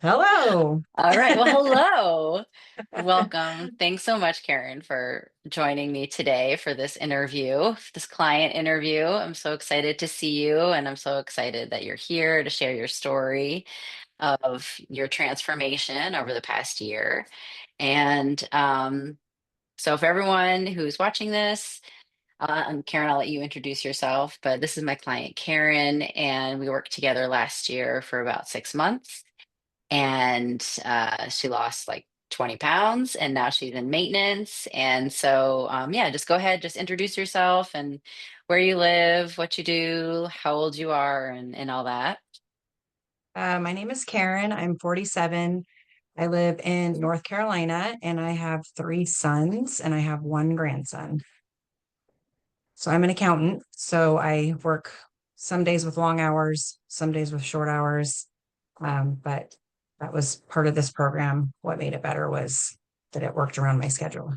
Hello. All right. Well, hello. Welcome. Thanks so much, Karyn, for joining me today for this interview, this client interview. I'm so excited to see you, and I'm so excited that you're here to share your story of your transformation over the past year. And so, for everyone who's watching this, Karyn, I'll let you introduce yourself, but this is my client, Karyn, and we worked together last year for about 6 months and she lost like 20 pounds and now she's in maintenance. And so, yeah, just go ahead, just introduce yourself and where you live, what you do, how old you are, and all that. My name is Karyn. I'm 47. I live in North Carolina and I have three sons and I have one grandson. So I'm an accountant. So I work some days with long hours, some days with short hours. But that was part of this program. What made it better was that it worked around my schedule.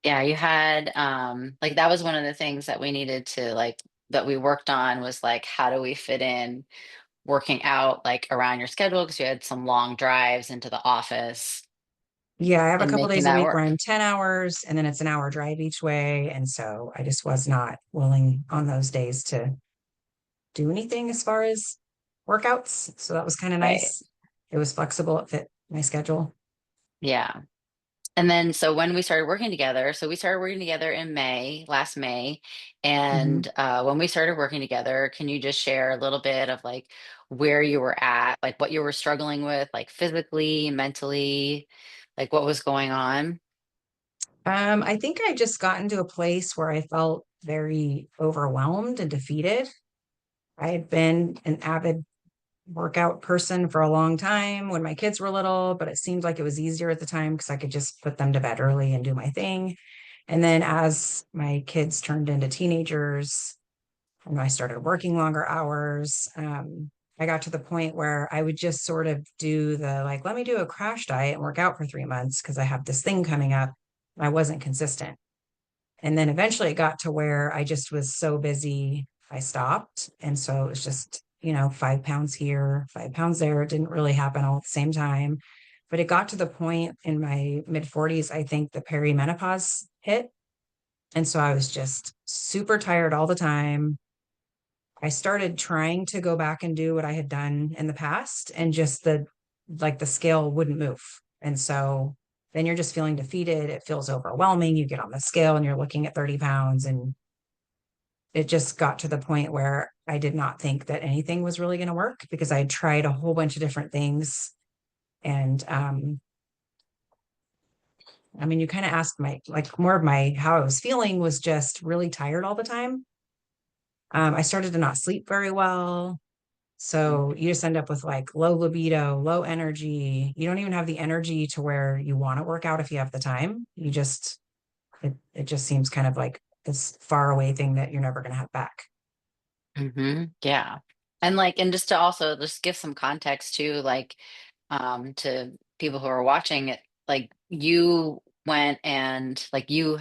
Yeah, you had like that was one of the things that we needed to like that we worked on was like how do we fit in working out like around your schedule because you had some long drives into the office Yeah, I have a and couple making days a that week where work. I'm 10 hours and then it's an hour drive each way. And so I just was not willing on those days to do anything as far as workouts. So that was kind of Right. nice. It was flexible. It fit my schedule. Yeah. And then, so when we started working together, so we started working together in May, last May. Hmm. And when we started working together, can you just share a little bit of like where you were at, like what you were struggling with, like physically, mentally, like what was going on? I think I just got into a place where I felt very overwhelmed and defeated. I had been an avid workout person for a long time when my kids were little, but it seemed like it was easier at the time because I could just put them to bed early and do my thing. And then as my kids turned into teenagers, and I started working longer hours. I got to the point where I would just sort of do the like, let me do a crash diet and work out for 3 months because I have this thing coming up. I wasn't consistent. And then eventually it got to where I just was so busy, I stopped. And so it was just, 5 pounds here, 5 pounds there. It didn't really happen all at the same time. But it got to the point in my mid 40s, I think the perimenopause hit. And so I was just super tired all the time. I started trying to go back and do what I had done in the past, and just the scale wouldn't move. And so then you're just feeling defeated. It feels overwhelming. You get on the scale and you're looking at 30 pounds. And it just got to the point where I did not think that anything was really going to work because I had tried a whole bunch of different things. And I mean, you kind of asked my, like, more of my, how I was feeling was just really tired all the time. I started to not sleep very well. So you just end up with like low libido, low energy. You don't even have the energy to where you want to work out if you have the time. It just seems kind of like this far away thing that you're never going to have back. Yeah. And like, and just to also just give some context too, like, to people who are watching it, like you went and like you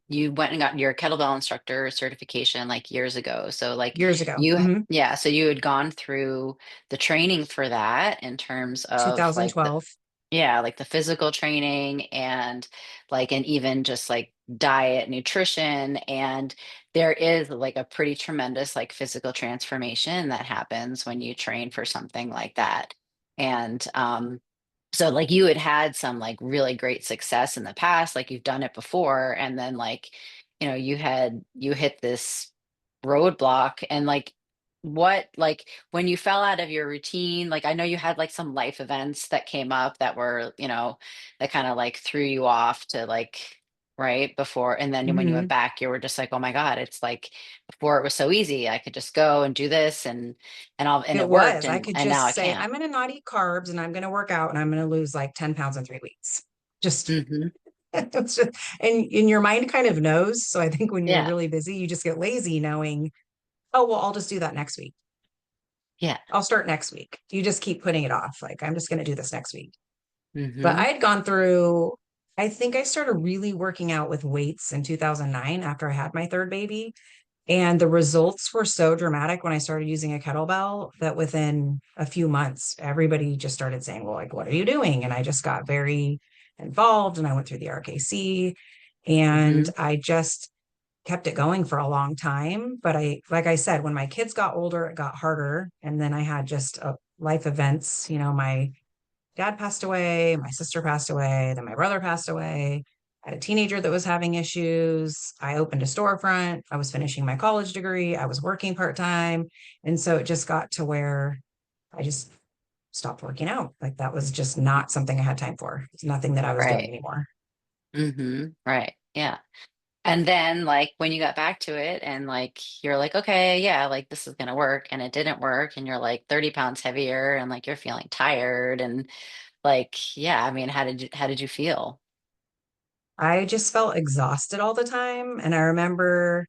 went and got your kettlebell instructor certification like years ago. So like Years ago. you, Hmm. yeah, so you had gone through the training for that in terms of like the, 2012. yeah, like the physical training and like, and even just like diet, nutrition. And there is like a pretty tremendous like physical transformation that happens when you train for something like that. And, so like you had had some like really great success in the past, like you've done it before, and then like, you hit this roadblock and like what like when you fell out of your routine, like I know you had like some life events that came up that were, that kind of like threw you off to like right before, and then when you went Hmm. back, you were just like, oh my God, it's like before it was so easy. I could just go and do this and It it worked was. I and could now I just say, can't. I'm going to not eat carbs and I'm going to work out and I'm going to lose like 10 pounds in 3 weeks. Just, Hmm. it's just, and your mind kind of knows. So I think when you're Yeah. really busy, you just get lazy knowing, oh, well, I'll just do that next week. Yeah. I'll start next week. You just keep putting it off. Like, I'm just going to do this next week. But I Hmm. had gone through, I think I started really working out with weights in 2009 after I had my third baby. And the results were so dramatic when I started using a kettlebell that within a few months, everybody just started saying, well, like, what are you doing? And I just got very involved and I went through the RKC and Hmm. I just kept it going for a long time. But like I said, when my kids got older, it got harder. And then I had just life events, my dad passed away, my sister passed away, then my brother passed away. I had a teenager that was having issues. I opened a storefront. I was finishing my college degree. I was working part time. And so it just got to where I just stopped working out. Like that was just not something I had time for. It's nothing that I was doing Right. anymore. Right. Yeah. And then like when you got back to it and like you're like, okay, yeah, like this is gonna work and it didn't work and you're like 30 pounds heavier and like you're feeling tired and like, yeah, I mean, how did you feel? I just felt exhausted all the time. And I remember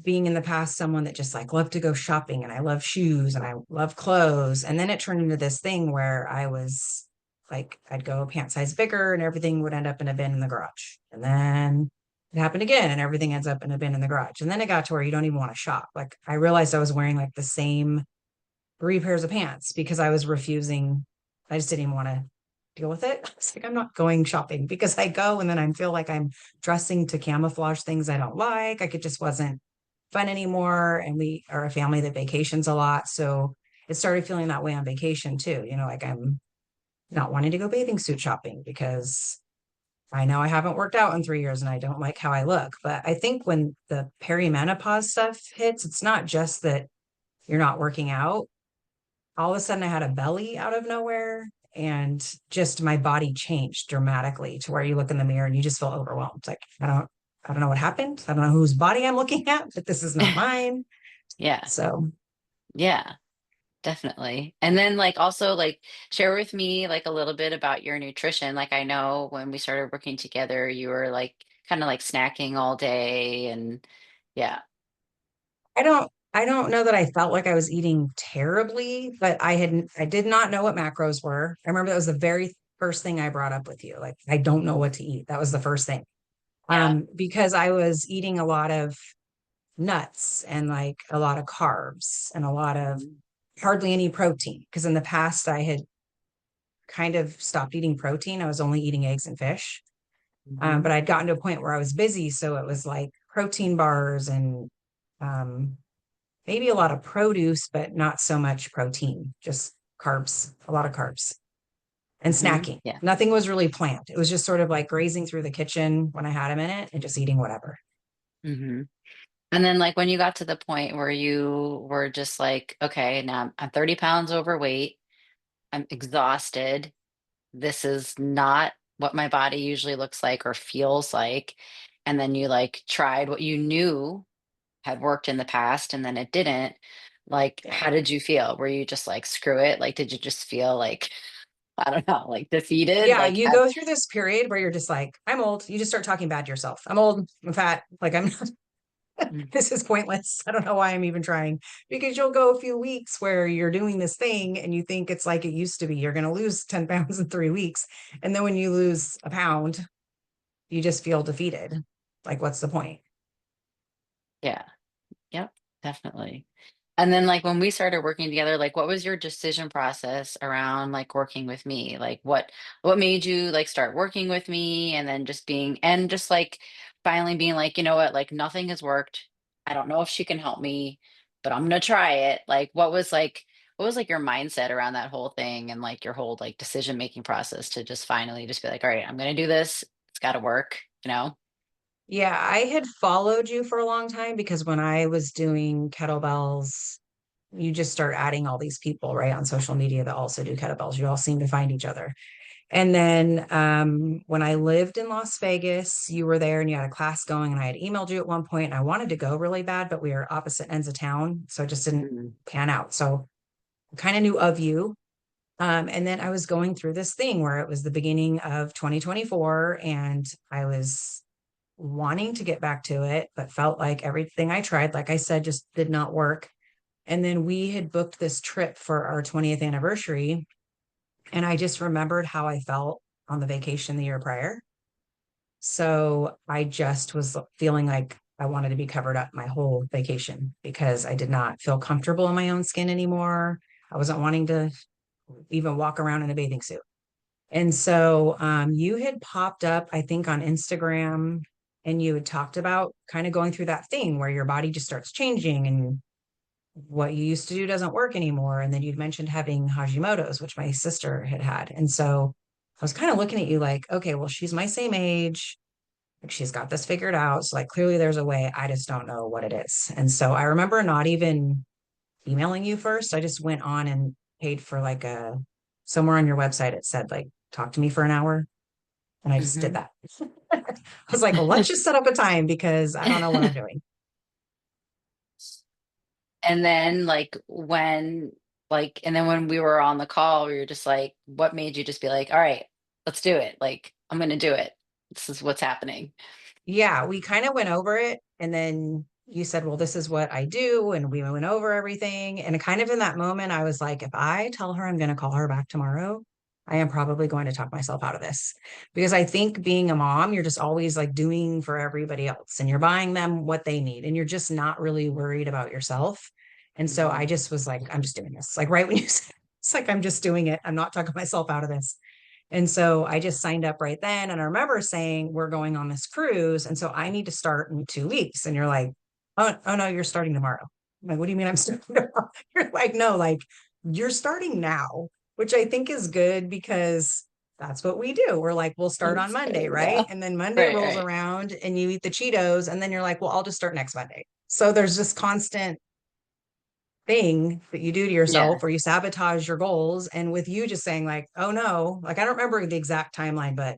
being in the past someone that just like loved to go shopping and I love shoes and I love clothes. And then it turned into this thing where I was like, I'd go a pant size bigger and everything would end up in a bin in the garage. And then it happened again and everything ends up in a bin in the garage. And then it got to where you don't even want to shop. Like I realized I was wearing like the same 3 pairs of pants because I was refusing. I just didn't even want to deal with it. I was like, I'm not going shopping because I go and then I feel like I'm dressing to camouflage things I don't like. Like it just wasn't fun anymore. And we are a family that vacations a lot. So it started feeling that way on vacation too. Like I'm not wanting to go bathing suit shopping because I know I haven't worked out in 3 years and I don't like how I look. But I think when the perimenopause stuff hits, it's not just that you're not working out. All of a sudden I had a belly out of nowhere and just my body changed dramatically to where you look in the mirror and you just feel overwhelmed. Like I don't know what happened. I don't know whose body I'm looking at, but this is not mine. Yeah. So Yeah. Definitely. And then like also like share with me like a little bit about your nutrition. Like I know when we started working together, you were like kind of like snacking all day and yeah. I don't know that I felt like I was eating terribly, but I did not know what macros were. I remember that was the very first thing I brought up with you. Like I don't know what to eat. That was the first thing. Yeah. Because I was eating a lot of nuts and like a lot of carbs and a lot of Mhm. hardly any protein. Because in the past I had kind of stopped eating protein. I was only eating eggs and fish. But Mhm. I'd gotten to a point where I was busy. So it was like protein bars and um, maybe a lot of produce, but not so much protein, just carbs, a lot of carbs and Mhm. snacking. Yeah. Nothing was really planned. It was just sort of like grazing through the kitchen when I had a minute and just eating whatever. Hmm. And then like when you got to the point where you were just like, okay, now I'm 30 pounds overweight, I'm exhausted. This is not what my body usually looks like or feels like. And then you like tried what you knew had worked in the past and then it didn't. Like, Yeah. how did you feel? Were you just like, screw it? Like, did you just feel like, I don't know, like defeated? Yeah. Like, You go through this period where you're just like, I'm old. You just start talking bad to yourself. I'm old. I'm fat. Like, I'm Mm, this is pointless. I don't know why I'm even trying because you'll go a few weeks where you're doing this thing and you think it's like it used to be. You're going to lose 10 pounds in 3 weeks. And then when you lose a pound, you just feel defeated. Like, what's the point? yeah. Yep. Definitely. And then like when we started working together, like what was your decision process around like working with me? Like what made you like start working with me and then just being and just like finally being like, you know what, like nothing has worked. I don't know if she can help me, but I'm gonna try it. Like what was like your mindset around that whole thing and like your whole like decision making process to just finally just be like, all right, I'm gonna do this. It's gotta work, you know? Yeah, I had followed you for a long time because when I was doing kettlebells, you just start adding all these people, right, on social media that also do kettlebells. You all seem to find each other. And then when I lived in Las Vegas, you were there and you had a class going, and I had emailed you at one point, and I wanted to go really bad, but we were opposite ends of town. So it just didn't Mhm. pan out. So I kind of knew of you. And then I was going through this thing where it was the beginning of 2024, and I was wanting to get back to it, but felt like everything I tried, like I said, just did not work. And then we had booked this trip for our 20th anniversary. And I just remembered how I felt on the vacation the year prior. So I just was feeling like I wanted to be covered up my whole vacation because I did not feel comfortable in my own skin anymore. I wasn't wanting to even walk around in a bathing suit. And so you had popped up, I think, on Instagram, and you had talked about kind of going through that thing where your body just starts changing and what you used to do doesn't work anymore. And then you'd mentioned having Hashimoto's, which my sister had had. And so I was kind of looking at you like, okay, well, she's my same age. Like she's got this figured out. So like clearly there's a way. I just don't know what it is. And so I remember not even emailing you first. I just went on and paid for like a somewhere on your website it said like talk to me for an hour. And I just did Mhm. that. I was like, well, let's just set up a time because I don't know what I'm doing. And then and then when we were on the call, we were just like, what made you just be like, all right, let's do it. Like, I'm going to do it. This is what's happening. Yeah, we kind of went over it. And then you said, well, this is what I do. And we went over everything. And kind of in that moment, I was like, if I tell her I'm going to call her back tomorrow, I am probably going to talk myself out of this because I think being a mom, you're just always like doing for everybody else and you're buying them what they need and you're just not really worried about yourself. And so I Mhm. just was like, I'm just doing this. Like right when you said, it's like, I'm just doing it. I'm not talking myself out of this. And so I just signed up right then. And I remember saying, we're going on this cruise. And so I need to start in 2 weeks. And you're like, oh no, you're starting tomorrow. I'm like, what do you mean I'm starting tomorrow? You're like, no, like you're starting now, which I think is good because that's what we do. We're like, we'll start on It's Monday, starting right? now. And then Monday Right, rolls right. around and you eat the Cheetos. And then you're like, well, I'll just start next Monday. So there's this constant thing that you do to Yeah. yourself or you sabotage your goals. And with you just saying, like, oh no, like I don't remember the exact timeline, but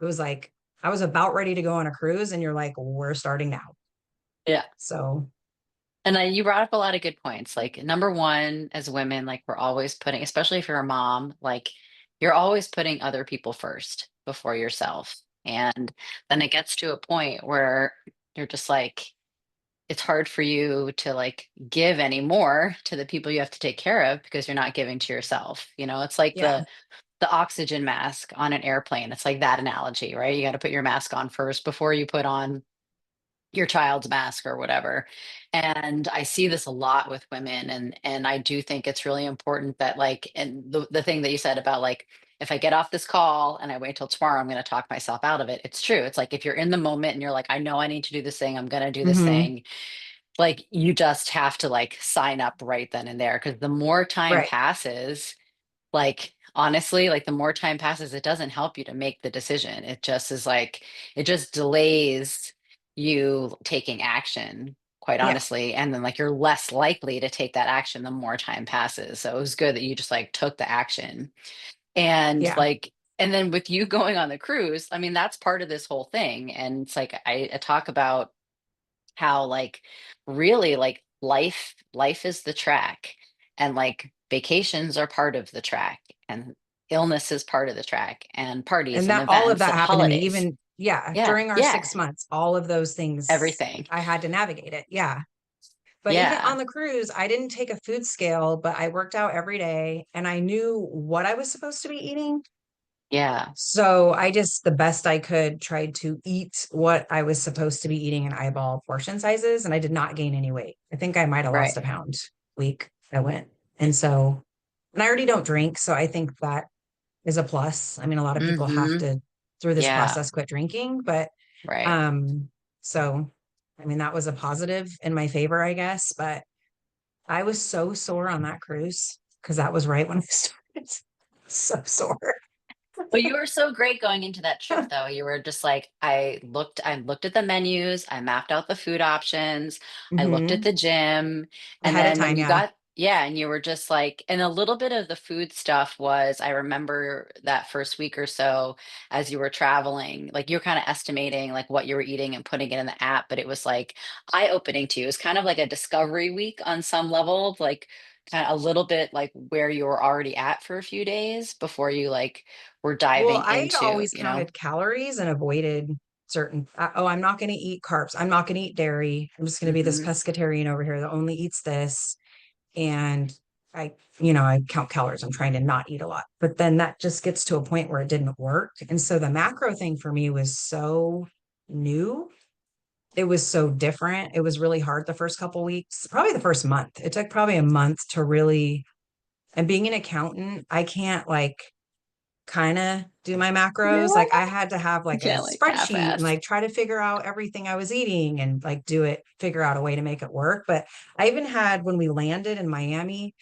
it was like I was about ready to go on a cruise, and you're like, we're starting now. Yeah. So, And you brought up a lot of good points. Like, number one, as women, like, we're always putting, especially if you're a mom, like, you're always putting other people first before yourself. And then it gets to a point where you're just like, it's hard for you to like give any more to the people you have to take care of because you're not giving to yourself. It's like yeah, the oxygen mask on an airplane. It's like that analogy, right? You got to put your mask on first before you put on your child's mask or whatever. And I see this a lot with women, and I do think it's really important that, like, and the thing that you said about, like, if I get off this call and I wait till tomorrow, I'm going to talk myself out of it. It's true. It's like if you're in the moment and you're like, I know I need to do this thing, I'm going to do this hmm, thing, like, you just have to like sign up right then and there, because the more time right, passes, like, honestly, like, the more time passes, it doesn't help you to make the decision. It just is like, it just delays you taking action, quite yeah, honestly. And then, like, you're less likely to take that action the more time passes. So it was good that you just like took the action. And yeah, like, and then with you going on the cruise, I mean, that's part of this whole thing. And it's like, I talk about how, like, really, like, life is the track, and like vacations are part of the track, and illness is part of the track, and parties and and that all of events that and happened to me. holidays. Even yeah, Yeah, during our yeah, 6 months, all of those things everything. I had to navigate it. Yeah, but even Yeah, on the cruise, I didn't take a food scale, but I worked out every day, and I knew what I was supposed to be eating. yeah, So I just, the best I could, tried to eat what I was supposed to be eating in eyeball portion sizes, and I did not gain any weight. I think I might have lost right. a pound week I went. And so, and I already don't drink, so I think that is a plus. I mean, a lot of people have Mm-hmm. to, through this Yeah, process, quit drinking, but right. um, so I mean, that was a positive in my favor, I guess. But I was so sore on that cruise because that was right when I started. So sore. But you were so great going into that trip, though. You were just like, I looked at the menus, I mapped out the food options, I looked at Hmm. the gym, and Ahead of then when time, you yeah. got, yeah, and you were just like, and a little bit of the food stuff was, I remember that first week or so as you were traveling, like, you're kind of estimating like what you were eating and putting it in the app, but it was like eye-opening to you. It was kind of like a discovery week on some level, like kind of a little bit like where you were already at for a few days before you like were Well, diving I had into, always counted calories and avoided certain, oh, I'm not going to eat carbs. I'm not going to eat dairy. I'm just going to be this Mhm. pescatarian over here that only eats this. And I, I count calories. I'm trying to not eat a lot. But then that just gets to a point where it didn't work. And so the macro thing for me was so new it was so different. It was really hard the first couple weeks, probably the first month. It took probably a month to really, and being an accountant, I can't like kind of do my Yeah. macros. Like I had to have You like a can't like spreadsheet and half-ass. like try to figure out everything I was eating and like do it, figure out a way to make it work. But I even had when we landed in Miami,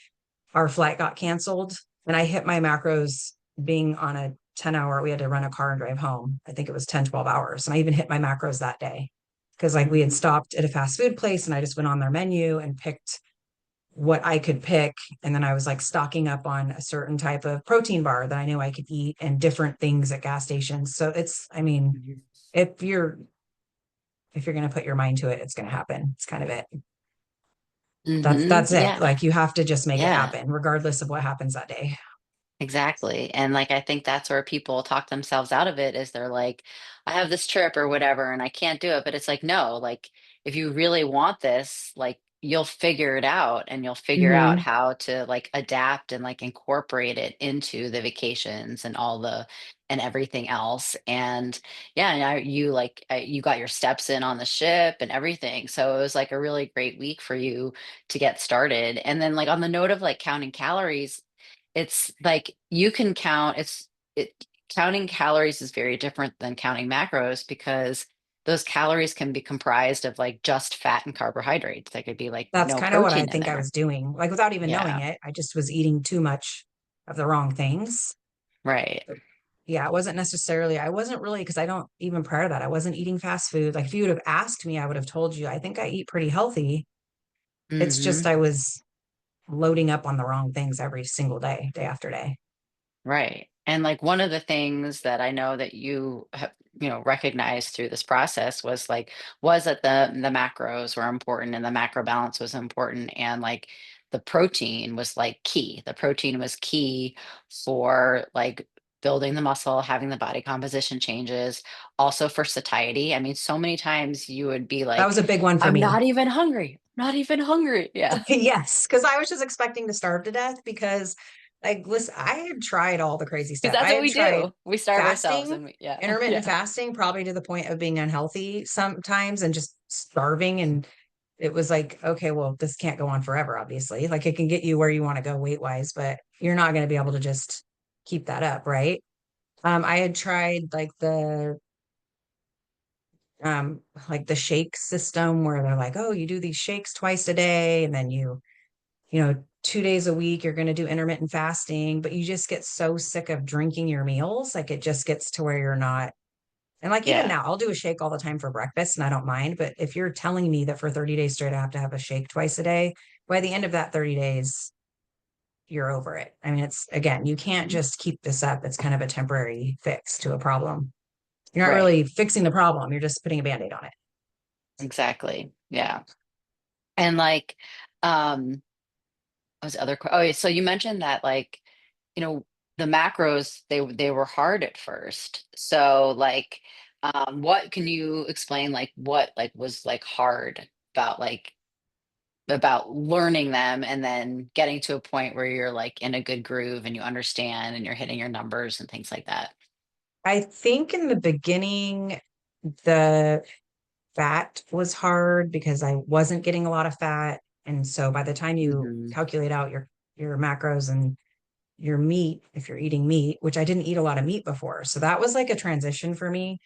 our flight got canceled and I hit my macros being on a 10-hour, we had to rent a car and drive home. I think it was 10, 12 hours. And I even hit my macros that day because like we had Mhm. stopped at a fast food place and I just went on their menu and picked what I could pick. And then I was like stocking up on a certain type of protein bar that I knew I could eat and different things at gas stations. So it's, I mean, Mhm. if you're if you're going to put your mind to it, it's going to happen. It's kind of it. That's it. Yeah. Like you have to just make it Yeah. happen regardless of what happens that day. Exactly. And like I think that's where people talk themselves out of it is they're like, I have this trip or whatever and I can't do it. But it's like, no, like if you really want this, like you'll figure it out and you'll figure out Mm-hmm. how to like adapt and like incorporate it into the vacations and all the and everything else. And yeah, and you like you got your steps in on the ship and everything. So it was like a really great week for you to get started. And then like on the note of like counting calories, it's like you can count it counting calories is very different than counting macros because those calories can be comprised of like just fat and carbohydrates. There could be like That's no kind of what I protein in think I there. was doing. Like without even knowing Yeah, it, I just was eating too much of the wrong things. right. Yeah, it wasn't necessarily, I wasn't really, because I don't even prior to that, I wasn't eating fast food. Like if you would have asked me, I would have told you, I think I eat pretty healthy. It's just Hmm. I was loading up on the wrong things every single day, day after day. Right. And like one of the things that I know that you have, recognized through this process was like was that the macros were important and the macro balance was important and like the protein was like key. The protein was key for like building the muscle, having the body composition changes, also for satiety. I mean, so many times you would be That was like, a big one for I'm me. not even hungry. Not even hungry. Yeah. Yes, because I was just expecting to starve to death because, like, listen, I had tried all the crazy Because stuff. that's I what had we tried do. We starve ourselves fasting, and we, yeah. intermittent Yeah. fasting, probably to the point of being unhealthy sometimes and just starving. And it was like, okay, well, this can't go on forever, obviously. Like, it can get you where you want to go weight wise, but you're not going to be able to just keep that up, right? I had tried um like the shake system where they're like, oh, you do these shakes twice a day and then you know, 2 days a week, you're going to do intermittent fasting, but you just get so sick of drinking your meals. Like it just gets to where you're not. And like even Yeah. now, I'll do a shake all the time for breakfast and I don't mind. But if you're telling me that for 30 days straight, I have to have a shake twice a day, by the end of that 30 days, you're over it. I mean, it's again, you can't Mhm. just keep this up. It's kind of a temporary fix to a problem. You're not Right. really fixing the problem. You're just putting a band-aid on it. Exactly. Yeah. And like, what was the other, oh, yeah, so you mentioned that like, you know, the macros, they were hard at first. So like, what can you explain like what like was like hard about like about learning them and then getting to a point where you're like in a good groove and you understand and you're hitting your numbers and things like that. I think in the beginning, the fat was hard because I wasn't getting a lot of fat. And so by the time you Hmm. calculate out your macros and your meat, if you're eating meat, which I didn't eat a lot of meat before. So that was like a transition for me.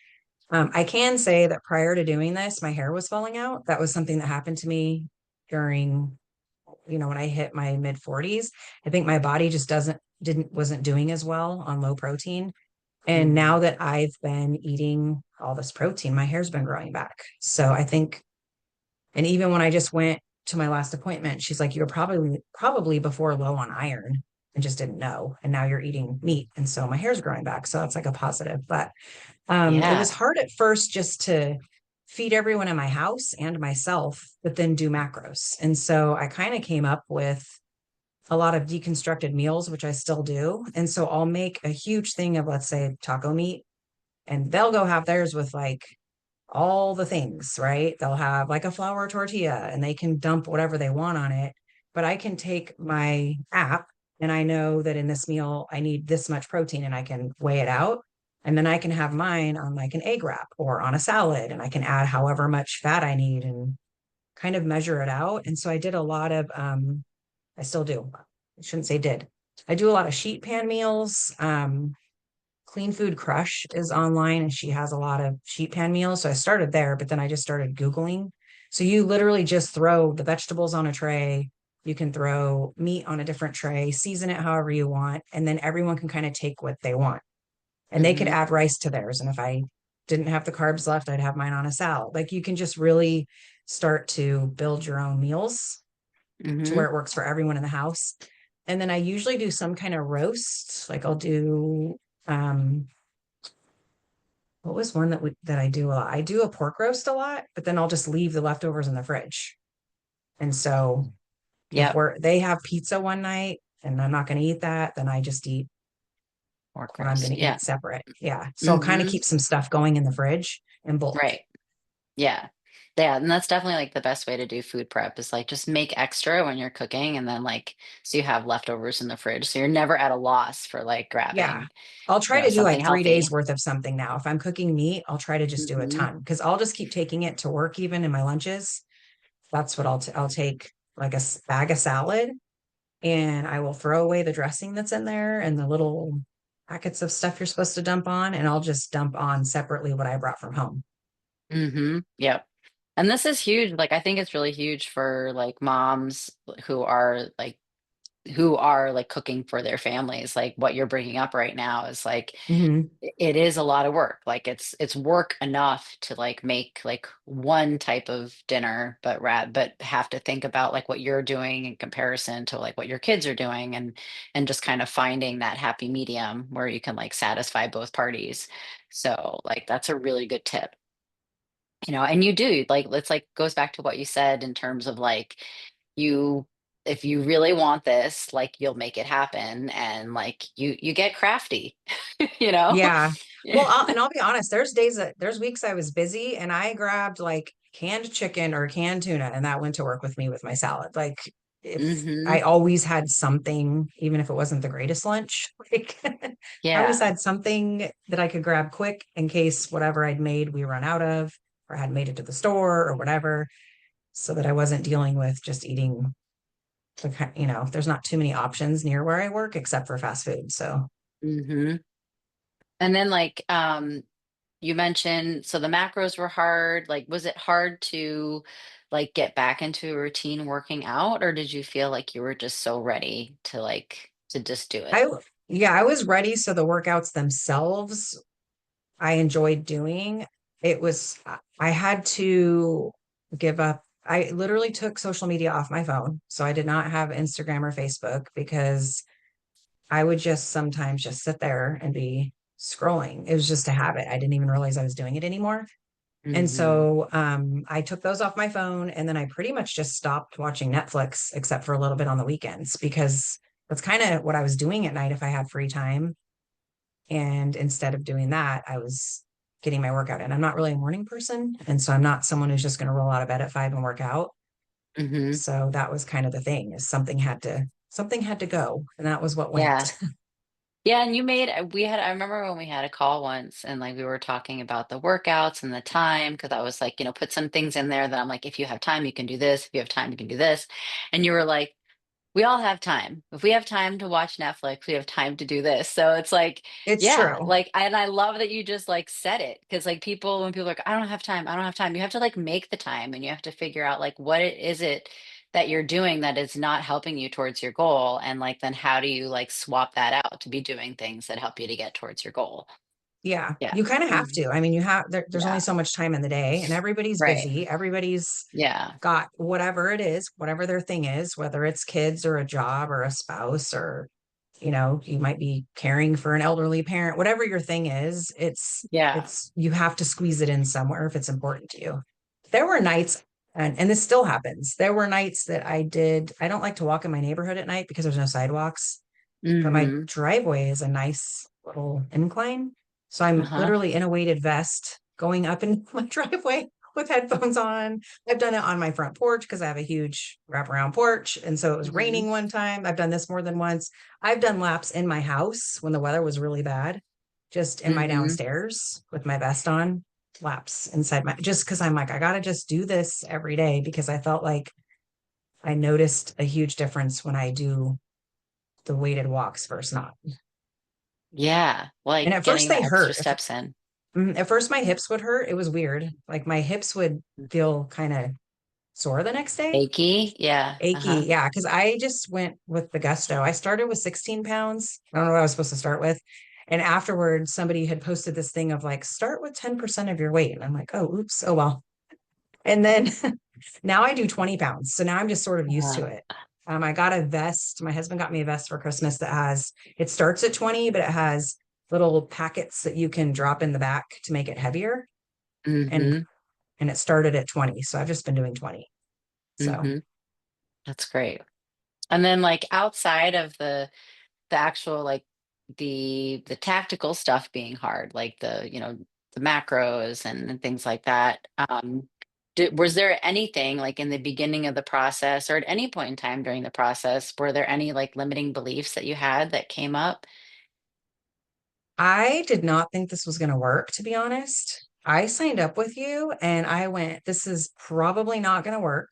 I can say that prior to doing this, my hair was falling out. That was something that happened to me during, when I hit my mid 40s. I think my body just wasn't doing as well on low protein. And Hmm. now that I've been eating all this protein, my hair's been growing back. So I think, and even when I just went to my last appointment, she's like, you're probably before low on iron and just didn't know. And now you're eating meat. And so my hair's growing back. So that's like a positive. But it was Yeah. hard at first just to feed everyone in my house and myself, but then do macros. And so I kind of came up with a lot of deconstructed meals, which I still do. And so I'll make a huge thing of, let's say, taco meat, and they'll go have theirs with like all the things, right? They'll have like a flour tortilla and they can dump whatever they want on it. But I can take my app and I know that in this meal, I need this much protein and I can weigh it out. And then I can have mine on like an egg wrap or on a salad, and I can add however much fat I need and kind of measure it out. And so I did a lot of, I still do. I shouldn't say did. I do a lot of sheet pan meals. Clean Food Crush is online and she has a lot of sheet pan meals. So I started there, but then I just started Googling. So you literally just throw the vegetables on a tray. You can throw meat on a different tray, season it however you want, and then everyone can kind of take what they want. And they could Mm-hmm. add rice to theirs. And if I didn't have the carbs left, I'd have mine on a salad. Like you can just really start to build your own meals to Mm-hmm. where it works for everyone in the house. And then I usually do some kind of roast. Like I'll do what was one that I do a lot? I do a pork roast a lot, but then I'll just leave the leftovers in the fridge. And so if Yep. they have pizza one night and I'm not going to eat that, then I just eat More what I'm gross. going to Yeah. eat separate. Yeah. So I'll kind of Mm-hmm. keep some stuff going in the fridge in bulk. Right. Yeah. Yeah. And that's definitely like the best way to do food prep is like just make extra when you're cooking and then like so you have leftovers in the fridge. So you're never at a loss for like Yeah. grabbing, I'll try to do something like 3 days healthy. worth of something now. If I'm cooking meat, I'll try to just do a Mm-hmm. ton because I'll just keep taking it to work even in my lunches. That's what I'll take like a bag of salad and I will throw away the dressing that's in there and the little packets of stuff you're supposed to dump on, and I'll just dump on separately what I brought from home. Mm-hmm. Yep. And this is huge. Like I think it's really huge for like moms who are like cooking for their families. Like what you're bringing up right now is like Hmm. it is a lot of work. Like it's work enough to like make like one type of dinner, but have to think about like what you're doing in comparison to like what your kids are doing and just kind of finding that happy medium where you can like satisfy both parties. So like that's a really good tip. And you do like it's like goes back to what you said in terms of like you if you really want this, like you'll make it happen and like you get crafty, you know? Yeah. Well, I'll be honest, there's weeks I was busy and I grabbed like canned chicken or canned tuna and that went to work with me with my salad. Like if Hmm. I always had something, even if it wasn't the greatest lunch, like I always Yeah. had something that I could grab quick in case whatever I'd made we run out of or had made it to the store or whatever, so that I wasn't dealing with just eating there's not too many options near where I work except for fast food. So Hmm. And then like you mentioned so the macros were hard. Like was it hard to like get back into a routine working out or did you feel like you were just so ready to like to just do it? I, yeah, I was ready. So the workouts themselves, I enjoyed doing. It was, I had to give up. I literally took social media off my phone. So I did not have Instagram or Facebook because I would just sometimes just sit there and be scrolling. It was just a habit. I didn't even realize I was doing it anymore. And Hmm. so I took those off my phone and then I pretty much just stopped watching Netflix except for a little bit on the weekends because that's kind of what I was doing at night if I had free time. And instead of doing that, I was getting my workout in. I'm not really a morning person. And so I'm not someone who's just going to roll out of bed at 5 and work out. Hmm. So that was kind of the thing is something had to go. And that was what Yeah. went. Yeah, and I remember when we had a call once and like we were talking about the workouts and the time because I was like, put some things in there that I'm like, if you have time, you can do this. If you have time, you can do this. And you were like, we all have time. If we have time to watch Netflix, we have time to do this. So it's like, It's yeah, true. like, and I love that you just like said it because like when people are like, I don't have time, I don't have time, you have to like make the time and you have to figure out like what it is it that you're doing that is not helping you towards your goal. And like, then how do you like swap that out to be doing things that help you to get towards your goal? Yeah, Yeah. you kind of have Mhm. to. I mean, there's only Yeah. so much time in the day and everybody's Right. busy. Everybody's Yeah. got whatever it is, whatever their thing is, whether it's kids or a job or a spouse or, you might be caring for an elderly parent, whatever your thing is, Yeah. you have to squeeze it in somewhere if it's important to you. There were nights, and this still happens. There were nights that I don't like to walk in my neighborhood at night because there's no sidewalks, but my Hmm. driveway is a nice little incline. So I'm Uh-huh. literally in a weighted vest going up in my driveway with headphones on. I've done it on my front porch because I have a huge wraparound porch. And so it was Hmm. raining one time. I've done this more than once. I've done laps in my house when the weather was really bad. just in my Mm-hmm. downstairs with my vest on, laps inside my, just because I'm like, I got to just do this every day because I felt like I noticed a huge difference when I do the weighted walks versus not. Yeah. And Like at first getting the they extra hurt. steps in. At first my hips would hurt. It was weird. Like my hips would feel kind of sore the next day. Achy. Yeah. Achy. Uh-huh. Yeah. Cause I just went with the gusto. I started with 16 pounds. I don't know what I was supposed to start with. And afterwards, somebody had posted this thing of like, start with 10% of your weight. And I'm like, oh, oops. Oh, well. And then now I do 20 pounds. So now I'm just sort of used to Uh, it. I got a vest. My husband got me a vest for Christmas that has, it starts at 20, but it has little packets that you can drop in the back to make it heavier. And mm-hmm. and it started at 20. So I've just been doing 20. So Mm-hmm. That's great. And then like outside of the actual like the tactical stuff being hard, like the, the macros and things like that. Was there anything like in the beginning of the process or at any point in time during the process, were there any like limiting beliefs that you had that came up? I did not think this was going to work, to be honest. I signed up with you and I went, this is probably not going to work.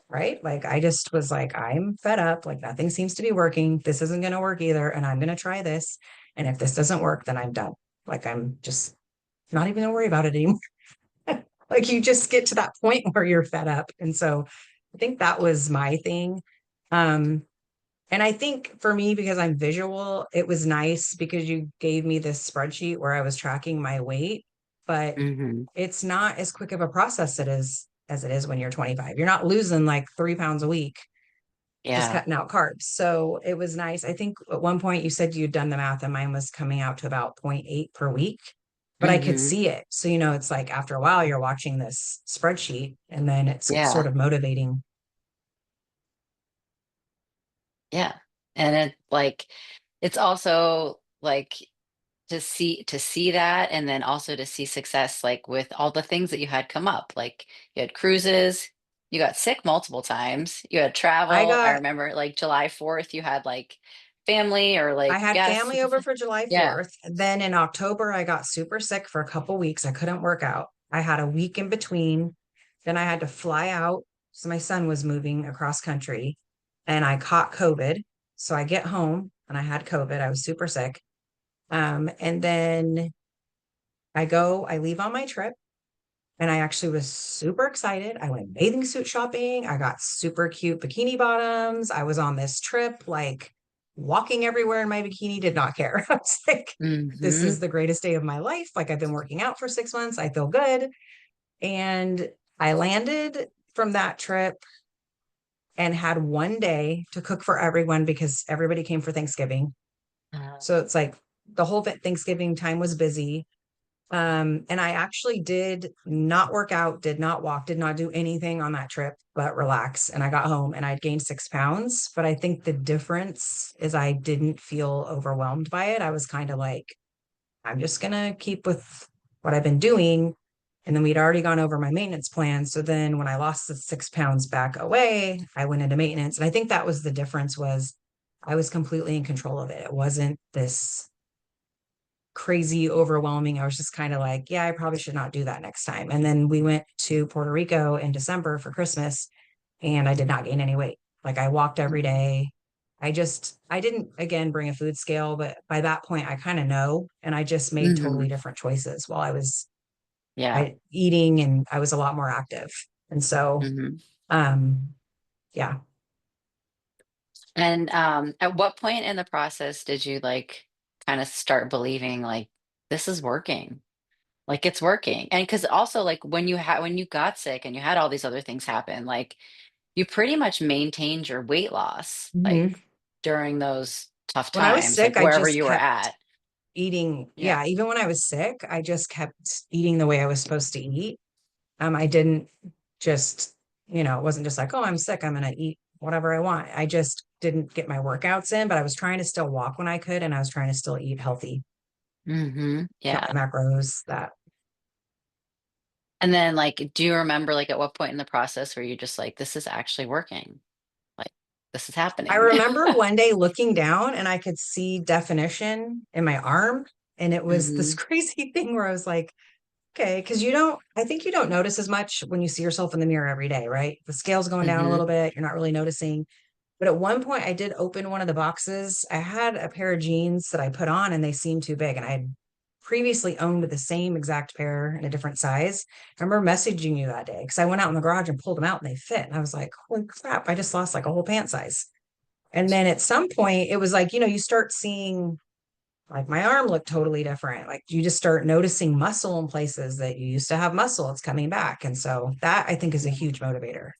Right. Like I just was like, I'm fed up. Like nothing seems to be working. This isn't going to work either. And I'm going to try this. And if this doesn't work, then I'm done. Like I'm just not even going to worry about it anymore. Like you just get to that point where you're fed up. And so I think that was my thing. Um, and I think for me, because I'm visual, it was nice because you gave me this spreadsheet where I was tracking my weight, but Hmm. it's not as quick of a process it is as it is when you're 25. You're not losing like 3 pounds a week, just Yeah. cutting out carbs. So it was nice. I think at one point you said you'd done the math and mine was coming out to about zero 0.8 per week, but I could Hmm. see it. So, it's like after a while you're watching this spreadsheet and then it's sort Yeah. of motivating. Yeah. And it like it's also like to see that and then also to see success like with all the things that you had come up, like you had cruises, you got sick multiple times, you had I travel. I got remember like July 4th you had like family or I like had guests family with the over for July yeah. 4th. Then in October, I got super sick for a couple weeks. I couldn't work out. I had a week in between. Then I had to fly out. So my son was moving across country and I caught COVID. So I get home and I had COVID. I was super sick. And then I leave on my trip. And I actually was super excited. I went bathing suit shopping. I got super cute bikini bottoms. I was on this trip, like walking everywhere in my bikini, did not care. I was like, this Hmm. is the greatest day of my life. Like, I've been working out for 6 months. I feel good. And I landed from that trip and had one day to cook for everyone because everybody came for Thanksgiving. So it's like the whole Thanksgiving time was busy. And I actually did not work out, did not walk, did not do anything on that trip, but relax. And I got home and I'd gained 6 pounds. But I think the difference is I didn't feel overwhelmed by it. I was kind of like, I'm just going to keep with what I've been doing. And then we'd already gone over my maintenance plan. So then when I lost the 6 pounds back away, I went into maintenance. And I think that was the difference was I was completely in control of it. It wasn't this crazy overwhelming. I was just kind of like, yeah, I probably should not do that next time. And then we went to Puerto Rico in December for Christmas and I did not gain any weight. Like I walked every day. I didn't again bring a food scale, but by that point I kind of know. And I just made Hmm. totally different choices while Yeah. I eating and I was a lot more active. And so, Hmm. um, yeah, And at what point in the process did you like kind of start believing like this is working? Like it's working. And because also like when you got sick and you had all these other things happen, like you pretty much maintained your weight loss like Mhm. during those tough When I was times, sick, like I wherever just you were kept at. eating. Yeah. Yeah, even when I was sick, I just kept eating the way I was supposed to eat. I didn't just, it wasn't just like, oh, I'm sick, I'm gonna eat whatever I want. I just didn't get my workouts in, but I was trying to still walk when I could, and I was trying to still eat healthy, count Yeah. my macros. That And then like, do you remember like at what point in the process where you're just like, this is actually working? Like this is I happening. remember one day looking down and I could see definition in my arm. And it was this Hmm. crazy thing where I was like, okay, because I think you don't notice as much when you see yourself in the mirror every day, right? The scale's going down a Hmm. little bit, you're not really noticing. But at one point, I did open one of the boxes. I had a pair of jeans that I put on and they seemed too big. And I had previously owned the same exact pair in a different size. I remember messaging you that day because I went out in the garage and pulled them out and they fit. And I was like, holy crap, I just lost like a whole pant size. And then at some point, it was like, you start seeing like my arm looked totally different. Like you just start noticing muscle in places that you used to have muscle, it's coming back. And so that I think is a Yeah. huge motivator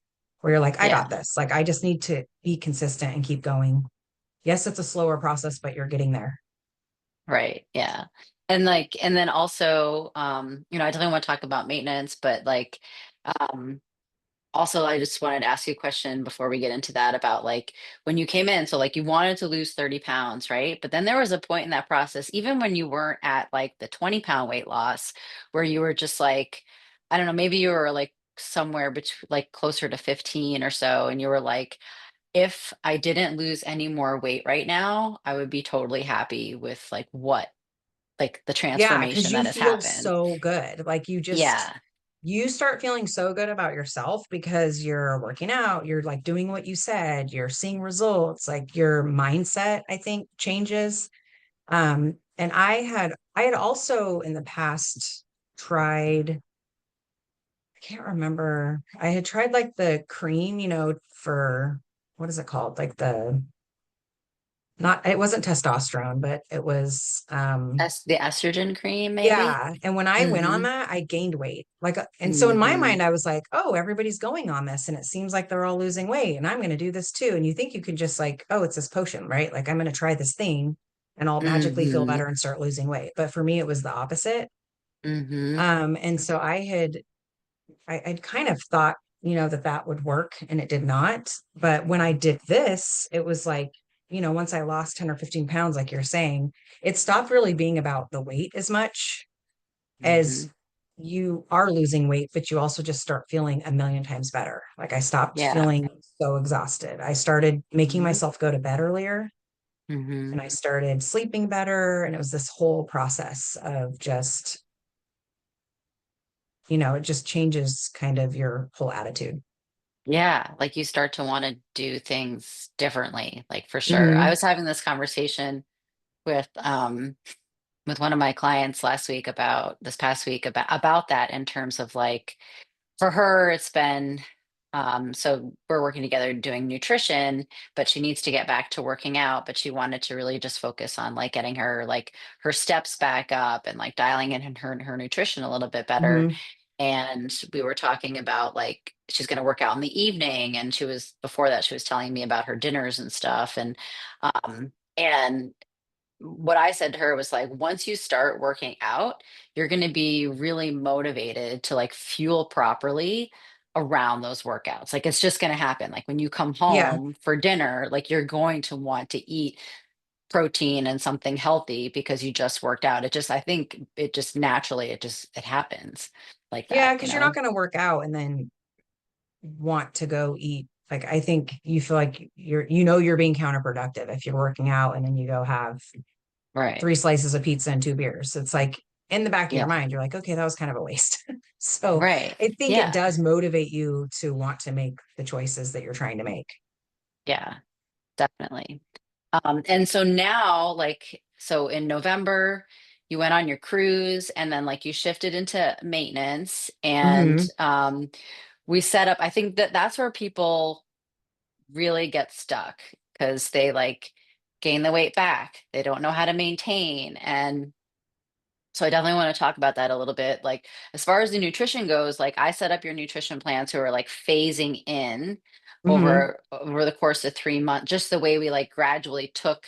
where you're like, I got Yeah. this. Like I just need to be consistent and keep going. Yes, it's a slower process, but you're getting there. Right. Yeah. And then also, I definitely want to talk about maintenance, but um, also, I just wanted to ask you a question before we get into that about like when you came in. So, like, you wanted to lose 30 pounds, right? But then there was a point in that process, even when you weren't at like the 20-pound weight loss, where you were just like, I don't know, maybe you were like somewhere between like closer to 15 or so. And you were like, if I didn't lose any more weight right now, I would be totally happy with like the Yeah, because transformation you that has feel happened. so good. Like Yeah. you start feeling so good about yourself because you're working out, you're like doing what you said, you're seeing results, like your mindset, I think, changes. And I had also in the past tried, I can't remember, I had tried like the cream, for what is it called? Like not, it wasn't testosterone, but it was, The estrogen cream, maybe. yeah. And when I went on Mm-hmm. that, I gained weight. Like, and so in my Mm-hmm. mind, I was like, oh, everybody's going on this and it seems like they're all losing weight and I'm going to do this too. And you think you can just like, oh, it's this potion, right? Like I'm going to try this thing and I'll magically feel Mm-hmm. better and start losing weight. But for me, it was the opposite. Mm-hmm. And so I'd kind of thought, that would work and it did not. But when I did this, it was like, once I lost 10 or 15 pounds, like you're saying, it stopped really being about the weight as much Mm-hmm. as you are losing weight, but you also just start feeling a million times better. Like I stopped Yeah. feeling so exhausted. I started making Mm-hmm. myself go to bed earlier Mm-hmm. and I started sleeping better. And it was this whole process of just, it just changes kind of your whole attitude. Yeah. Like you start to want to do things differently, like for sure. I Hmm. was having this conversation with with one of my clients last week about this past week about that in terms of like for her, it's been so we're working together doing nutrition, but she needs to get back to working out, but she wanted to really just focus on like getting her steps back up and like dialing in her nutrition a little bit better. Hmm. And we were talking about like she's going to work out in the evening, and she was before that she was telling me about her dinners and stuff. And what I said to her was like, once you start working out, you're going to be really motivated to like fuel properly around those workouts. Like it's just going to happen. Like when you come Yeah. home for dinner, like you're going to want to eat protein and something healthy because you just worked out. I think it just naturally, it happens like that, Yeah. you Cause you're not know? going to work out and then want to go eat. Like I think you feel like you're being counterproductive if you're working out and then you go have Right. 3 slices of pizza and 2 beers. It's like in the back of your Yeah. mind, you're like, okay, that was kind of a waste. So Right. I think it Yeah. does motivate you to want to make the choices that you're trying to make. Yeah. Definitely. And so now, like, so in November, you went on your cruise and then like you shifted into maintenance and Hmm. we set up, I think that that's where people really get stuck because they like gain the weight back. They don't know how to maintain. And so I definitely want to talk about that a little bit. Like as far as the nutrition goes, like I set up your nutrition plans who are like phasing in Hmm. over the course of 3 months, just the way we like gradually took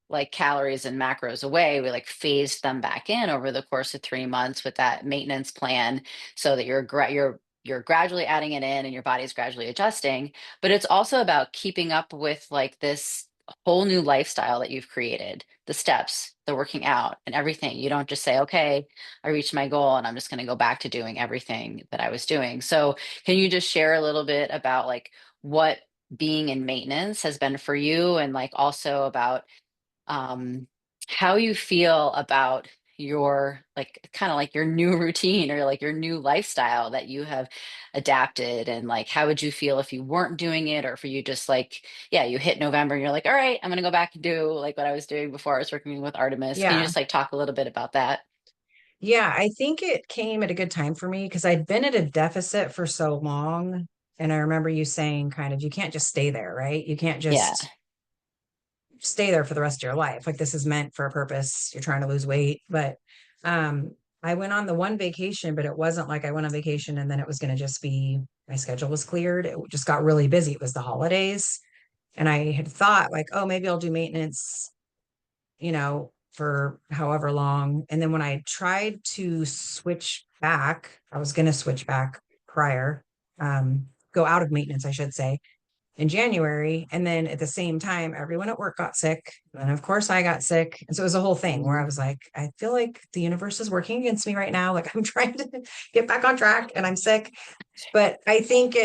like calories and macros away, we like phased them back in over the course of 3 months with that maintenance plan so that you're gradually adding it in and your body's gradually adjusting. But it's also about keeping up with like this whole new lifestyle that you've created, the steps, the working out and everything. You don't just say, okay, I reached my goal and I'm just going to go back to doing everything that I was doing. So can you just share a little bit about like what being in maintenance has been for you and like also about um, how you feel about your like kind of like your new routine or like your new lifestyle that you have adapted? And like how would you feel if you weren't doing it, or for you just like, yeah, you hit November and you're like, all right, I'm gonna go back and do like what I was doing before I was working with Artemis. Can you Yeah. just like talk a little bit about that? Yeah, I think it came at a good time for me because I'd been at a deficit for so long. And I remember you saying kind of, you can't just stay there, right? You can't Yeah. just stay there for the rest of your life. Like this is meant for a purpose. You're trying to lose weight. But um, I went on the one vacation, but it wasn't like I went on vacation and then it was going to just be my schedule was cleared. It just got really busy. It was the holidays. And I had thought, like, oh, maybe I'll do maintenance, for however long. And then when I tried to switch back, I was going to switch back prior, go out of maintenance, I should say, in January. And then at the same time, everyone at work got sick. And of course, I got sick. And so it was a whole thing where I Mhm. was like, I feel like the universe is working against me right now. Like I'm trying to get back on track and I'm sick. But I think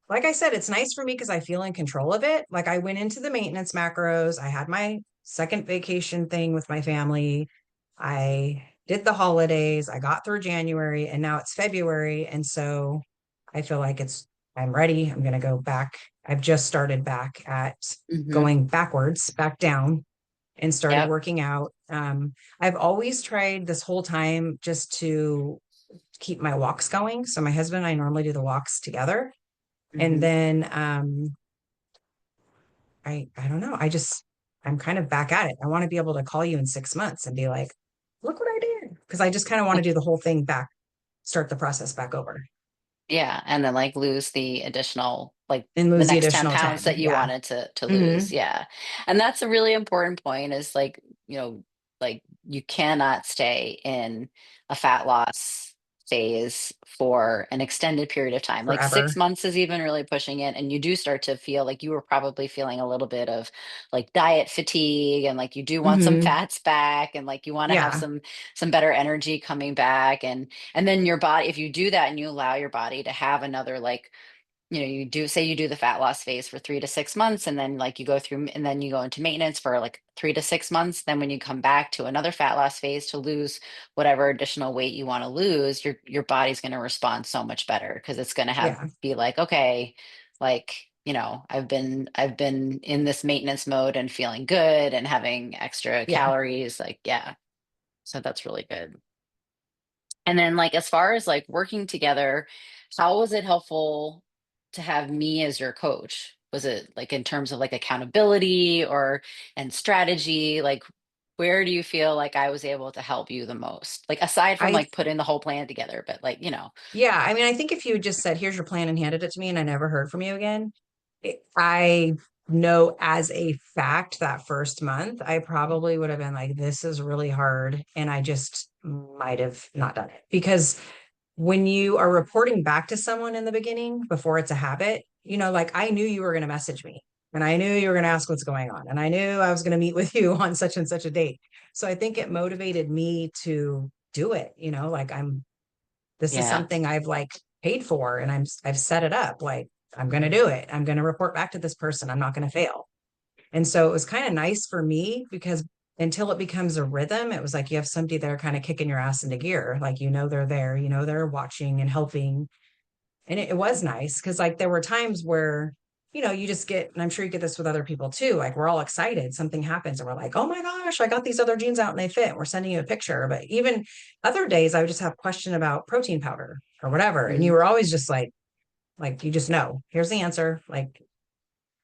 like I said, it's nice for me because I feel in control of it. Like I went into the maintenance macros. I had my second vacation thing with my family. I did the holidays. I got through January and now it's February. And so I feel like I'm ready. I'm going to go back. I've just started back at Mhm. going backwards, back down and started Yep. working out. I've always tried this whole time just to keep my walks going. So my husband and I normally do the walks together. And Mhm. then I don't know. I'm kind of back at it. I want to be able to call you in 6 months and be like, look what I did. Because I just kind of want to do the whole thing back, start the process back over Yeah, and then like lose the additional like and the lose the next 10 additional pounds time. that you Yeah. wanted to Hmm. lose. Yeah. And that's a really important point is like, you know, like you cannot stay in a fat loss phase for an extended period of time. Like Forever. 6 months is even really pushing it. And you do start to feel like you were probably feeling a little bit of like diet fatigue, and like you do want some Hmm. fats back, and like you want to have Yeah. some better energy coming back. And then your body, if you do that and you allow your body to have another like, you do say you do the fat loss phase for 3 to 6 months, and then like you go through and then you go into maintenance for like 3 to 6 months. Then when you come back to another fat loss phase to lose whatever additional weight you want to lose, your body's going to respond so much better because it's going to have Yeah. be like, okay, like, I've been in this maintenance mode and feeling good and having extra Yeah. calories. Like, yeah. So that's really good. And then like as far as like working together, how was it helpful to have me as your coach? Was it like in terms of like accountability or and strategy? Like where do you feel like I was able to help you the most? Like aside from I like putting the whole plan together, but like, Yeah, I mean, I think if you just said, here's your plan and handed it to me and I never heard from you again, I know as a fact that first month, I probably would have been like, this is really hard. And I just might have not done it because when you are reporting back to someone in the beginning before it's a habit, like I knew you were going to message me and I knew you were going to ask what's going on. And I knew I was going to meet with you on such and such a date. So I think it motivated me to do it, like this is yeah. something I've like paid for and I've set it up. Like I'm going to do it. I'm going to report back to this person. I'm not going to fail. And so it was kind of nice for me because until it becomes a rhythm, it was like you have somebody there kind of kicking your ass into gear. Like, they're there, they're watching and helping. And it was nice because like there were times where, you just get, and I'm sure you get this with other people too. Like we're all excited, something happens, and we're like, oh my gosh, I got these other jeans out and they fit. We're sending you a picture. But even other days, I would just have a question about protein powder or whatever. And you Hmm. were always just like you just know, here's the answer. Like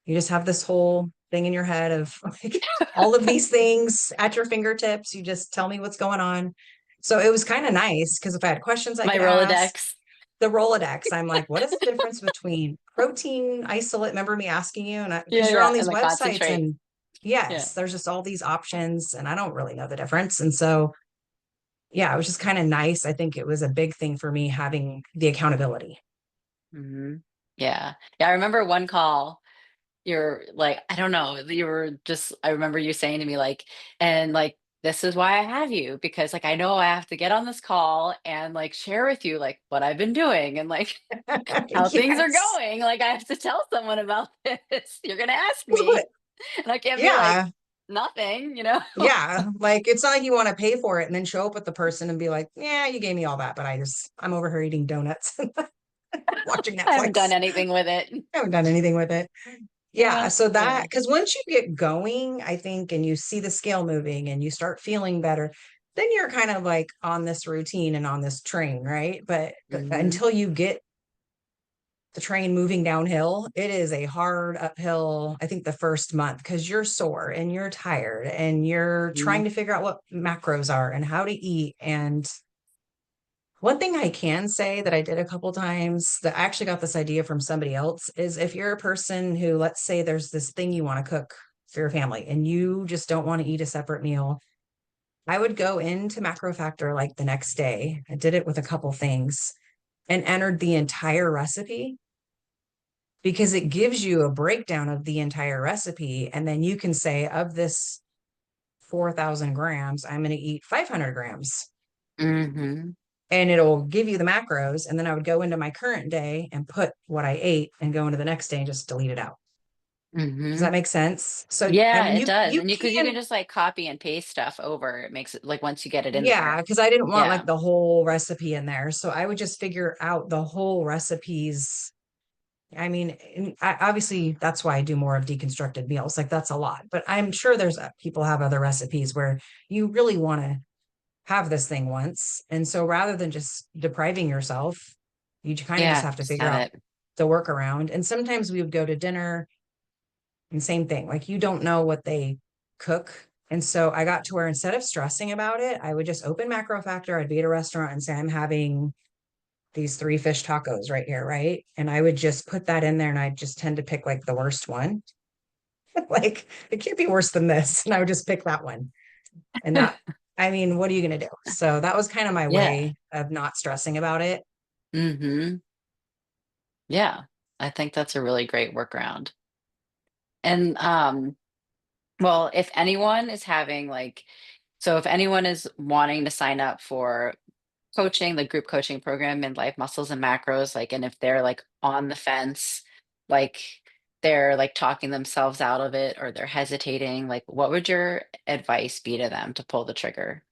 you just have this whole thing in your head of like all of these things at your fingertips. You just tell me what's going on. So it was kind of nice because if I had questions I My could ask, Rolodex. the Rolodex, I'm like, what is the difference between protein isolate? Remember me asking you, and Yeah, because you're on yeah. And these the websites, concentrate. and Yeah. yes, there's just all these options, and I don't really know the difference. And so, yeah, it was just kind of nice. I think it was a big thing for me having the accountability. Hmm. Yeah. Yeah. I remember one call. You're like, I don't know, you were just, I remember you saying to me, like, and like, this is why I have you, because like, I know I have to get on this call and like share with you like what I've been doing and like how things are Yes. going. Like, I have to tell someone about this. You're going to ask Well, me. And I can't be like, yeah. nothing, you know? Yeah, like it's not like you want to pay for it and then show up with the person and be like, yeah, you gave me all that, but I'm over here eating donuts, watching I haven't done Netflix. anything with it. I haven't done anything with it. Yeah, Yeah, so yeah. that, because once you get going, I think, and you see the scale moving and you start feeling better, then you're kind of like on this routine and on this train, right? But Hmm. until you get the train moving downhill, it is a hard uphill, I think, the first month because you're sore and you're tired and you're Hmm. trying to figure out what macros are and how to eat. And one thing I can say that I did a couple times that I actually got this idea from somebody else is if you're a person who, let's say, there's this thing you want to cook for your family and you just don't want to eat a separate meal, I would go into Macro Factor like the next day. I did it with a couple things and entered the entire recipe because it gives you a breakdown of the entire recipe. And then you can say, of this 4,000 grams, I'm going to eat 500 grams. Hmm. And it'll give you the macros. And then I would go into my current day and put what I ate and go into the next day and just delete it out. Does Hmm. that make sense? So, I Yeah, mean, it does. you And because you can can, just like copy and paste stuff over. It makes it like once you get it in yeah, there. because I didn't want like Yeah. the whole recipe in there. So I would just figure out the whole recipes. I mean, obviously that's why I do more of deconstructed meals. Like that's a lot, but I'm sure there's people have other recipes where you really want to have this thing once. And so rather than just depriving yourself, you kind of just Yeah. have to Just figure have out it. the workaround. And sometimes we would go to dinner and same thing, like you don't know what they cook. And so I got to where instead of stressing about it, I would just open Macro Factor. I'd be at a restaurant and say, I'm having these three fish tacos right here, right? And I would just put that in there and I just tend to pick like the worst one. Like it can't be worse than this. And I would just pick that one. And that, I mean, what are you going to do? So that was kind of my Yeah. way of not stressing about it. Hmm. Yeah. I think that's a really great workaround. And well, if anyone is having like, so if anyone is wanting to sign up for coaching, the group coaching program in Life Muscles and Macros, like, and if they're like on the fence, like they're like talking themselves out of it or they're hesitating, like what would your advice be to them to pull the trigger?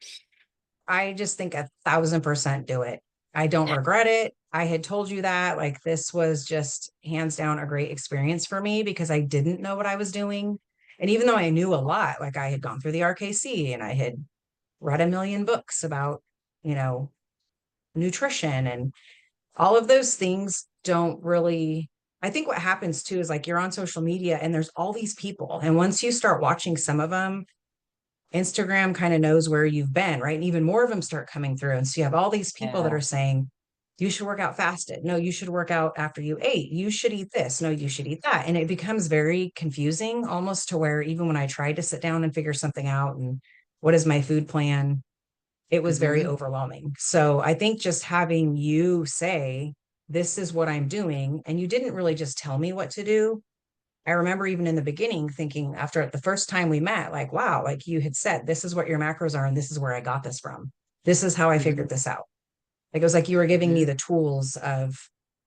I just think 1,000% do it. I don't Yeah. regret it. I had told you that. Like, this was just hands down a great experience for me because I didn't know what I was doing. And even though I knew a lot, like I had gone through the RKC and I had read a million books about, you know, nutrition and all of those things don't really. I think what happens too is like you're on social media and there's all these people. And once you start watching some of them, Instagram kind of knows where you've been, right? And even more of them start coming through. And so you have all these people that Yeah. are saying, you should work out fasted. No, you should work out after you ate. You should eat this. No, you should eat that. And it becomes very confusing, almost to where even when I tried to sit down and figure something out and what is my food plan, it was very Hmm. overwhelming. So I think just having you say, this is what I'm doing, and you didn't really just tell me what to do. I remember even in the beginning thinking after the first time we met, like, wow, like you had said, this is what your macros are, and this is where I got this from. This is how I Hmm. figured this out. Like it was like you were giving me Hmm. the tools of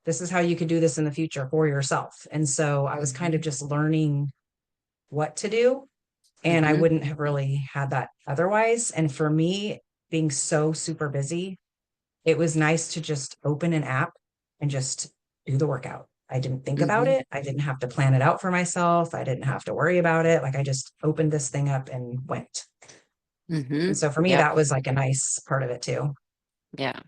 this is how you could do this in the future for yourself. And so I was kind of Hmm. just learning what to do. And I Hmm. wouldn't have really had that otherwise. And for me, being so super busy, it was nice to just open an app and just do the workout. I didn't think about Hmm. it. I didn't have to plan it out for myself. I didn't have to worry about it. Like I just opened this thing up and went. Hmm. And so for me, Yep. that was like a nice part of it too. Yeah.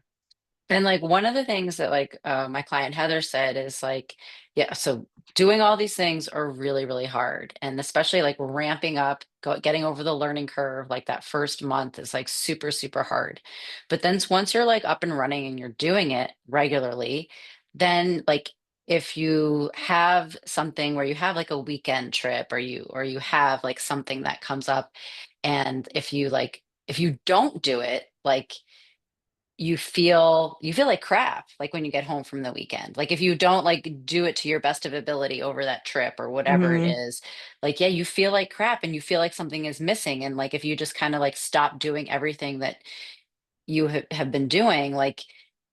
And like one of the things that like my client Heather said is like, yeah, so doing all these things are really, really hard. And especially like ramping up, getting over the learning curve, like that first month is like super, super hard. But then once you're like up and running and you're doing it regularly, then like if you have something where you have like a weekend trip or you have like something that comes up and if you don't do it, like you feel like crap like when you get home from the weekend, like if you don't like do it to your best of ability over that trip or whatever it Hmm. is, like yeah, you feel like crap and you feel like something is missing, and like if you just kind of like stop doing everything that you have been doing, like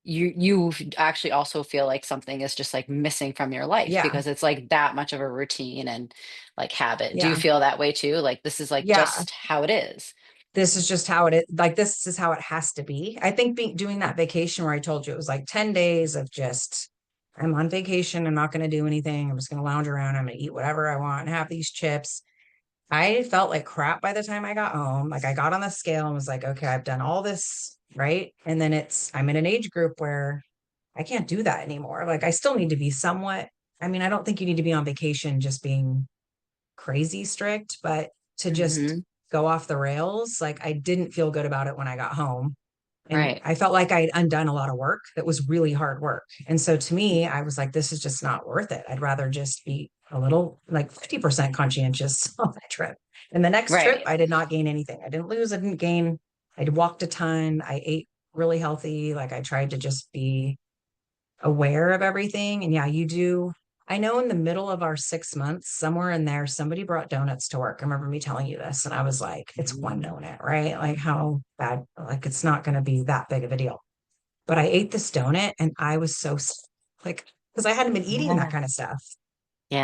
you actually also feel like something is just like missing from your life Yeah. because it's like that much of a routine and like habit. Do you Yeah. feel that way too? Like this is like Yeah. just how it is. This is just how it is. Like, this is how it has to be. I think doing that vacation where I told you it was like 10 days of just, I'm on vacation. I'm not going to do anything. I'm just going to lounge around. I'm going to eat whatever I want and have these chips. I felt like crap by the time I got home. Like, I got on the scale and was like, okay, I've done all this, right? And then I'm in an age group where I can't do that anymore. Like, I still need to be somewhat, I mean, I don't think you need to be on vacation just being crazy strict, but to just Hmm. go off the rails, like, I didn't feel good about it when I got home. And Right. I felt like I'd undone a lot of work that was really hard work. And so to me, I was like, this is just not worth it. I'd rather just be a little like 50% conscientious on that trip. And the next trip, Right. I did not gain anything. I didn't lose, I didn't gain. I walked a ton. I ate really healthy. Like, I tried to just be aware of everything. And yeah, you do. I know in the middle of our 6 months, somewhere in there, somebody brought donuts to work. I remember me telling you this, and I was like, it's one Mhm. donut, right? Like, how bad, like, it's not going to be that big of a deal. But I ate this donut and I was so like, because I hadn't been eating that Yeah. kind of stuff.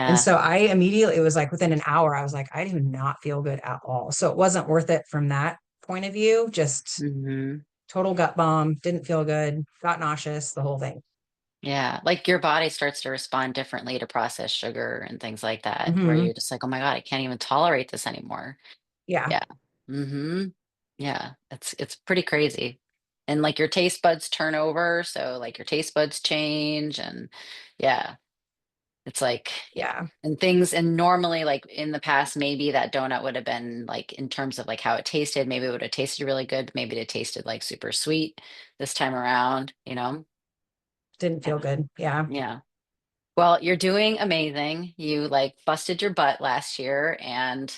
And Yeah. so I immediately, it was like within an hour, I was like, I do not feel good at all. So it wasn't worth it from that point of view. Just Hmm. total gut bomb, didn't feel good, got nauseous, the whole thing. Yeah. Like your body starts to respond differently to processed sugar and things like that, where Hmm. you're just like, oh my God, I can't even tolerate this anymore. Yeah. Yeah. Hmm. Yeah. It's pretty crazy. And like your taste buds turn over. So like your taste buds change. And yeah, it's like, yeah. Yeah. And things, and normally, like in the past, maybe that donut would have been like, in terms of like how it tasted, maybe it would have tasted really good. Maybe it tasted like super sweet this time around, you know? Didn't Yeah. feel good. Yeah. Yeah. Well, you're doing amazing. You like busted your butt last year and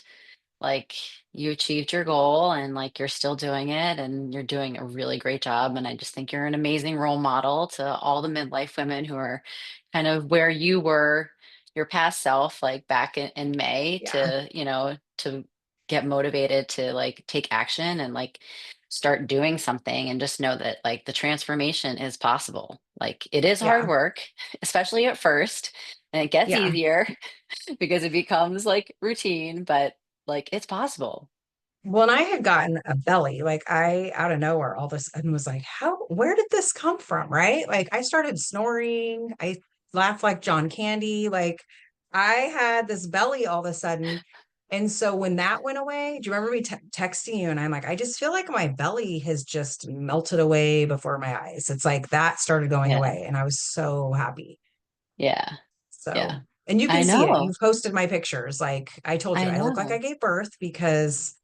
like you achieved your goal and like you're still doing it and you're doing a really great job. And I just think you're an amazing role model to all the midlife women who are kind of where you were, your past self, like back in May Yeah. to, to get motivated to like take action and like start doing something and just know that like the transformation is possible. Like it is hard Yeah. work, especially at first, and it gets Yeah. easier because it becomes like routine, but like it's possible. Well, and I had gotten a belly, like, I out of nowhere all this and was like, where did this come from? Right. Like, I started snoring. I laughed like John Candy. Like, I had this belly all of a sudden. And so when that went away, do you remember me texting you? And I'm like, I just feel like my belly has just melted away before my eyes. It's like that started going Yeah. away. And I was so happy. Yeah. So, Yeah. and you can I see it. know. You've posted my pictures. Like, I told you, I I look like I know. gave birth because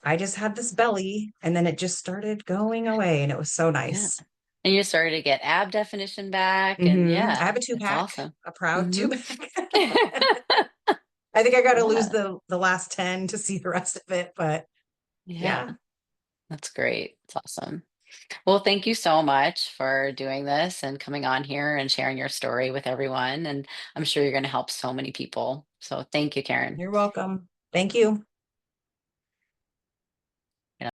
I just had this belly and then it just started going away and it was so Yeah. nice. And you started to get ab definition back and I yeah, have a two it's pack, awesome. a proud two Hmm. pack. I think I got to lose Yeah. the last 10 to see the rest of it, but Yeah. yeah, That's great. It's awesome. Well, thank you so much for doing this and coming on here and sharing your story with everyone. And I'm sure you're going to help so many people. So thank you, Karen. you're welcome. Thank you.